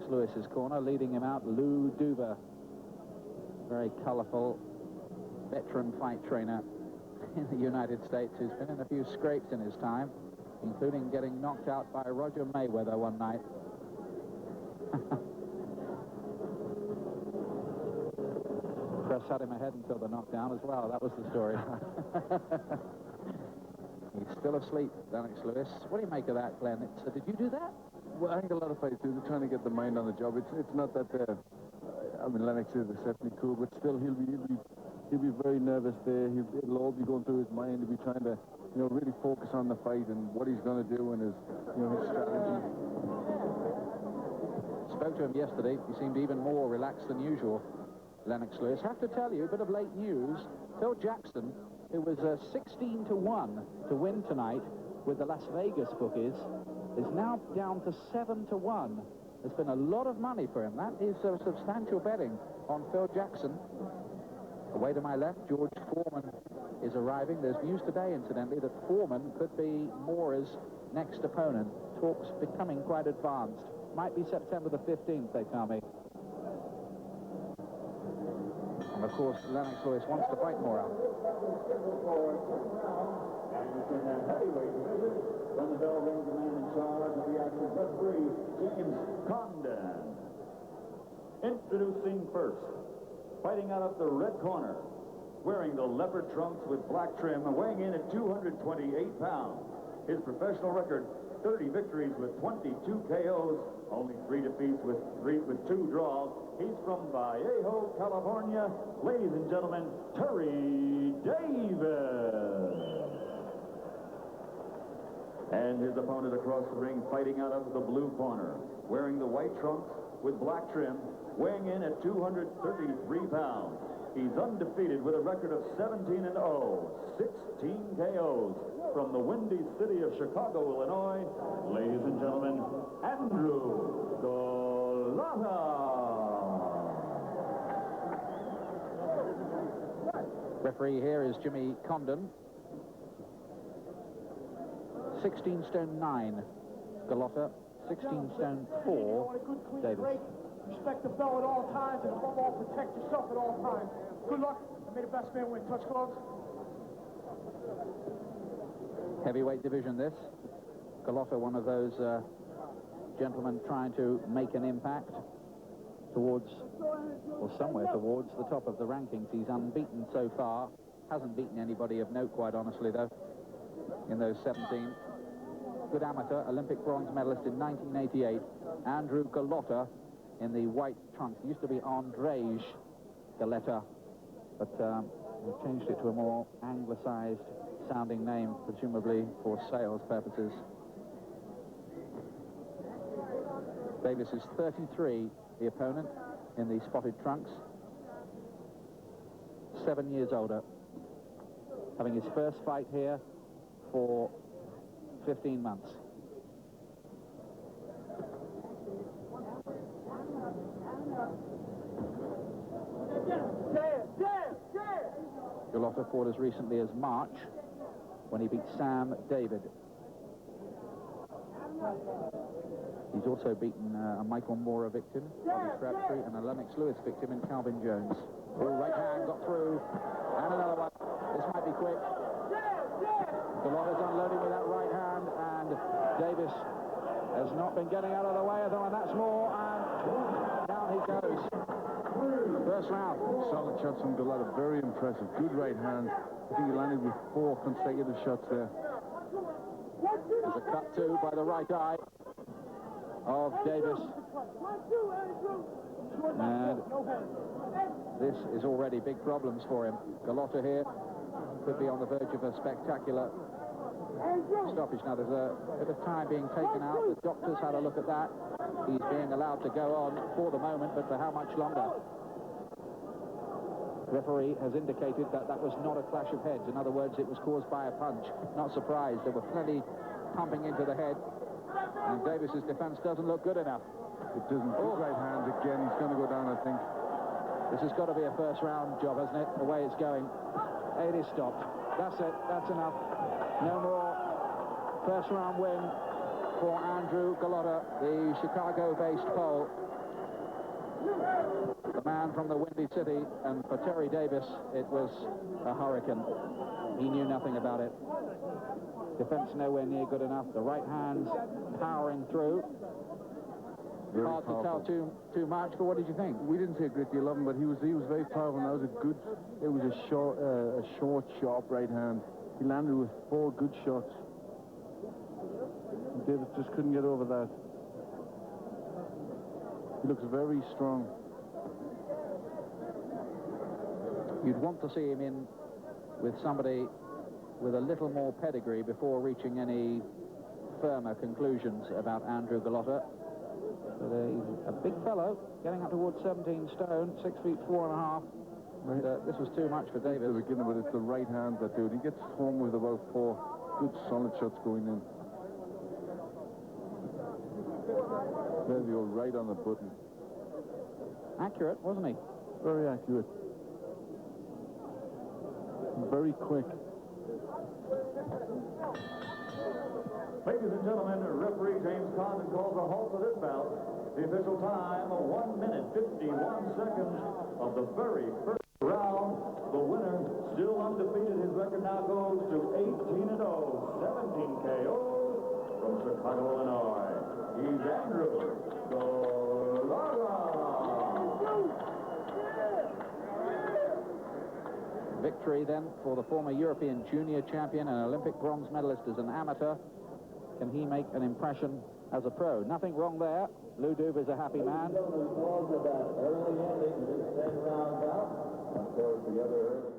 Lewis's corner. Leading him out, Lou Duva. Very colourful veteran fight trainer in the United States, who's been in a few scrapes in his time, including getting knocked out by Roger Mayweather one night. Press had him ahead until the knockdown as well. That was the story. He's still asleep, Lennox Lewis. What do you make of that, Glenn? Did you do that? Well, I think a lot of fights do. They're trying to get the mind on the job. It's not that. I mean, Lennox is definitely cool, but still, he'll be very nervous there. It'll all be going through his mind. He'll be trying to, really focus on the fight and what he's going to do and his strategy. Spoke to him yesterday. He seemed even more relaxed than usual, Lennox Lewis. Have to tell you, a bit of late news. Phil Jackson, who was 16 to 1 to win tonight with the Las Vegas bookies, is now down to 7 to 1. There's been a lot of money for him. That is substantial betting on Phil Jackson. Away to my left, George Foreman is arriving. There's news today, incidentally, that Foreman could be Mora's next opponent. Talks becoming quite advanced. Might be September the 15th, they tell me. And, of course, Lennox Lewis wants to fight Mora. From the bell rings, the man in charge of the action, referee James Condon. Introducing first, fighting out of the red corner, wearing the leopard trunks with black trim, weighing in at 228 pounds. His professional record, 30 victories with 22 KOs, only 3 defeats with 2 draws. He's from Vallejo, California. Ladies and gentlemen, Terry Davis. And his opponent across the ring, fighting out of the blue corner, wearing the white trunks with black trim, weighing in at 233 pounds. He's undefeated with a record of 17-0, 16 KOs. From the windy city of Chicago, Illinois, ladies and gentlemen, Andrew Golota. Referee here is Jimmy Condon. 16 stone 9, Golota. 16 stone 4, Davis. Respect the bell at all times, and above all, protect yourself at all times. Good luck. May the best man win. Touch gloves. Heavyweight division, this. Golota, one of those gentlemen trying to make an impact towards, or somewhere towards, the top of the rankings. He's unbeaten so far. Hasn't beaten anybody of note, quite honestly, though, in those 17. Good amateur, Olympic bronze medalist in 1988. Andrew Golota in the white trunks. It used to be Andrzej Golota, but we've changed it to a more anglicized sounding name, presumably for sales purposes. Davis is 33, the opponent in the spotted trunks. 7 years older. Having his first fight here for 15 months. Golota fought as recently as March when he beat Sam David. He's also beaten a Michael Mora victim, Bobby Crabtree, and a Lennox Lewis victim in Calvin Jones. Oh, right hand got through, and another one. This might be quick. Golota's unloading with that right hand, and Davis has not been getting out of the way of them, and that's more, and down he goes. First round. Solid shots from Golota, very impressive. Good right hand. I think he landed with 4 consecutive shots there. There's a cut too by the right eye of Davis. And this is already big problems for him. Golota here could be on the verge of a spectacular stoppage. Now there's a bit of time being taken out. The doctors had a look at that. He's being allowed to go on for the moment, but for how much longer? The referee has indicated that that was not a clash of heads. In other words, it was caused by a punch. Not surprised. There were plenty pumping into the head, and Davis's defense doesn't look good enough. It doesn't. Good right hand again. He's going to go down, I think. This has got to be a first round job, hasn't it? The way it's going. It is stopped. That's it. That's enough. No more. First round win for Andrew Golota, the Chicago-based Pole. The man from the Windy City, and for Terry Davis, it was a hurricane. He knew nothing about it. Defense nowhere near good enough. The right hand's powering through. Very Hard to tell powerful. too much, but what did you think? We didn't see a great deal of him, but he was very powerful. And that was it was a short, sharp right hand. He landed with 4 good shots. Davis just couldn't get over that. He looks very strong. You'd want to see him in with somebody with a little more pedigree before reaching any firmer conclusions about Andrew Golota. But he's a big fellow, getting up towards 17 stone, 6 feet 4.5. And, this was too much for Davis. At the beginning, but it's the right hand that do it. He gets home with about 4 good solid shots going in. There's the old right on the button. Accurate, wasn't he? Very accurate. Very quick. Ladies and gentlemen, referee James Condon calls a halt to this bout. The official time, 1 minute, 51 seconds of the very first round. The winner, still undefeated. His record now goes to 18-0, 17 KOs from Chicago, Illinois. He's Andrew Golota. Victory then for the former European junior champion and Olympic bronze medalist as an amateur. Can he make an impression as a pro? Nothing wrong there. Lou Dube is a happy man. Early ending, this 10-round bout. Of course, the other